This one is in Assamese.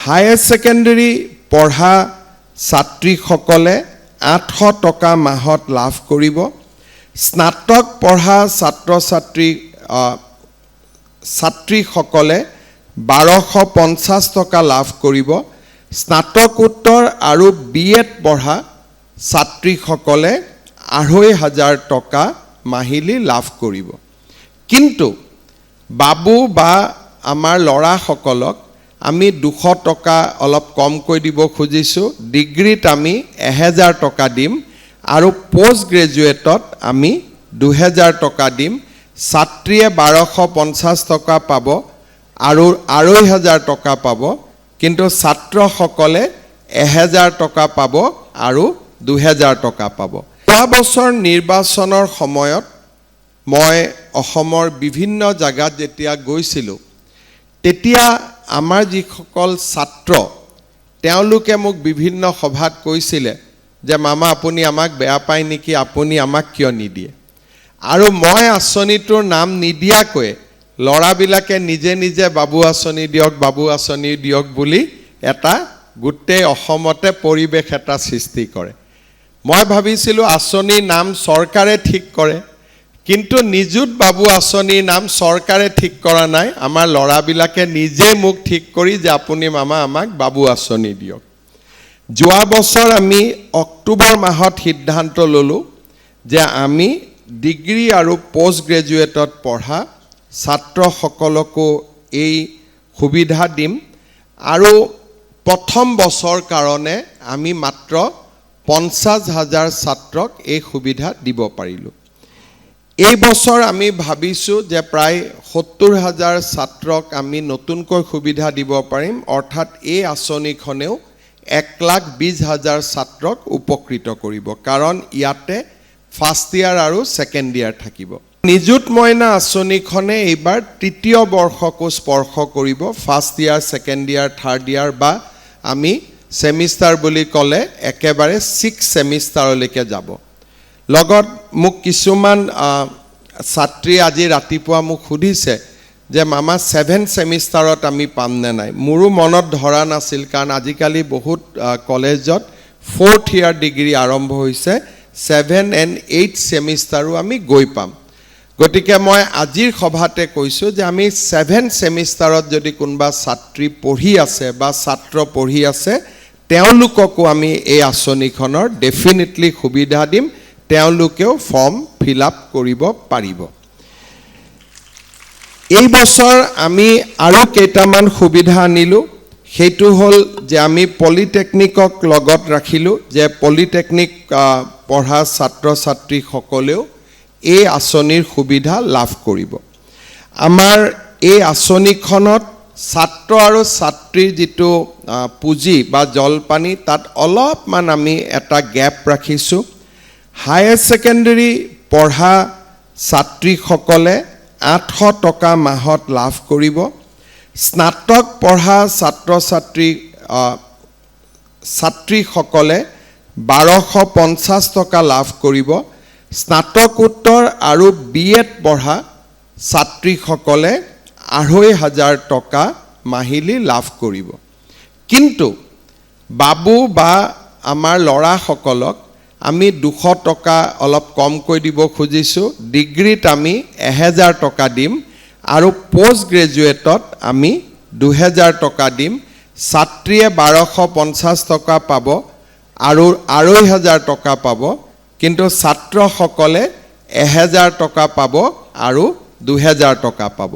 হায়াৰ ছেকেণ্ডেৰী পঢ়া ছাত্ৰীসকলে 800 টকা মাহত লাভ কৰিব। স্নাতক পঢ়া ছাত্ৰীসকলে 1250 টকা লাভ কৰিব। স্নাতকোত্তৰ আৰু BEd পঢ়া ছাত্ৰীসকলে 2500 টকা মাহিলী লাভ কৰিব। কিন্তু বাবু বা আমাৰ ল'ৰাসকলক আমি 200 টকা অলপ কমকৈ দিব খুজিছোঁ। ডিগ্ৰীত আমি 1000 টকা দিম আৰু পোষ্ট গ্ৰেজুৱেটত আমি 2000 টকা দিম। ছাত্ৰীয়ে 1250 টকা পাব আৰু 2500 টকা পাব, কিন্তু ছাত্ৰসকলে 1000 টকা পাব আৰু 2000 টকা পাব। যোৱা বছৰ নিৰ্বাচনৰ সময়ত মই অসমৰ বিভিন্ন জাগাত যেতিয়া গৈছিলোঁ, তেতিয়া আমাৰ যিসকল ছাত্ৰ তেওঁলোকে মোক বিভিন্ন সভাত কৈছিলে যে মামা আপুনি আমাক বেয়া পায় নেকি, আপুনি আমাক কিয় নিদিয়ে? আৰু মই আঁচনিটোৰ নাম নিদিয়াকৈ ল'ৰাবিলাকে নিজে নিজে বাবু আঁচনি দিয়ক, বাবু আঁচনি দিয়ক বুলি এটা গোটেই অসমতে পৰিৱেশ এটা সৃষ্টি কৰে। মই ভাবিছিলোঁ আঁচনিৰ নাম চৰকাৰে ঠিক কৰে, কিন্তু নিযুত বাবু আঁচনিৰ নাম চৰকাৰে ঠিক কৰা নাই। আমাৰ ল'ৰাবিলাকে নিজে মোক ঠিক কৰি যে আপুনি মামা আমাক বাবু আঁচনি দিয়ক। যোৱা বছৰ আমি অক্টোবৰ মাহত সিদ্ধান্ত ল'লোঁ যে আমি ডিগ্ৰী আৰু পোষ্ট গ্ৰেজুৱেটত পঢ়া ছাত্ৰসকলকো এই সুবিধা দিম আৰু প্ৰথম বছৰ কাৰণে আমি মাত্ৰ 50,000 ছাত্ৰক এই সুবিধা দিব পাৰিলোঁ। এই বছৰ আমি ভাবিছোঁ যে প্ৰায় 70,000 ছাত্ৰক আমি নতুনকৈ সুবিধা দিব পাৰিম, অৰ্থাৎ এই আঁচনিখনেও 1,20,000 ছাত্ৰক উপকৃত কৰিব, কাৰণ ইয়াতে ফাৰ্ষ্ট ইয়াৰ আৰু ছেকেণ্ড ইয়াৰ থাকিব। নিযুত মইনা আঁচনিখনে এইবাৰ তৃতীয় বৰ্ষকো স্পৰ্শ কৰিব। First year, second year, third year বা আমি ছেমিষ্টাৰ বুলি ক'লে একেবাৰে 6 ছেমিষ্টাৰলৈকে যাব। লগত মোক কিছুমান ছাত্ৰী আজি ৰাতিপুৱা মোক সুধিছে যে মামা 7 ছেমিষ্টাৰত আমি পাম নে নাই। মোৰো মনত ধৰা নাছিল, কাৰণ আজিকালি বহুত কলেজত 4th ইয়াৰ ডিগ্ৰী আৰম্ভ হৈছে, 7 and 8 ছেমিষ্টাৰো আমি গৈ পাম। গতিকে মই আজিৰ সভাতে কৈছোঁ যে আমি 7 ছেমিষ্টাৰত যদি কোনোবা ছাত্ৰী পঢ়ি আছে বা ছাত্ৰ পঢ়ি আছে, তেওঁলোককো আমি এই আঁচনিখনৰ ডেফিনেটলি সুবিধা দিম, তেওঁলোকেও ফৰ্ম ফিল আপ কৰিব পাৰিব। এই বছৰ আমি আৰু কেইটামান সুবিধা আনিলোঁ। সেইটো হ'ল যে আমি পলিটেকনিকক লগত ৰাখিলোঁ, যে পলিটেকনিক পঢ়া ছাত্ৰ ছাত্ৰীসকলেও এই আঁচনিৰ সুবিধা লাভ কৰিব। আমাৰ এই আঁচনিখনত ছাত্ৰ আৰু ছাত্ৰীৰ যিটো পুঁজি বা জলপানী, তাত অলপমান আমি এটা গেপ ৰাখিছোঁ। হায়াৰ ছেকেণ্ডেৰী পঢ়া ছাত্ৰীসকলে 800 টকা মাহত লাভ কৰিব। স্নাতক পঢ়া ছাত্ৰীসকলে 1250 টকা লাভ কৰিব। স্নাতকোত্তৰ আৰু BEd পঢ়া ছাত্ৰীসকলে 2500 টকা মাহিলী লাভ কৰিব। কিন্তু বাবু বা আমাৰ ল'ৰাসকলক আমি 200 টকা অলপ কমকৈ দিব খুজিছোঁ। ডিগ্ৰীত আমি 1000 টকা দিম আৰু পোষ্ট গ্ৰেজুৱেটত আমি 2000 টকা দিম। ছাত্ৰীয়ে 1250 টকা পাব আৰু 2500 টকা পাব, কিন্তু ছাত্ৰসকলে 1000 টকা পাব আৰু 2000 টকা পাব।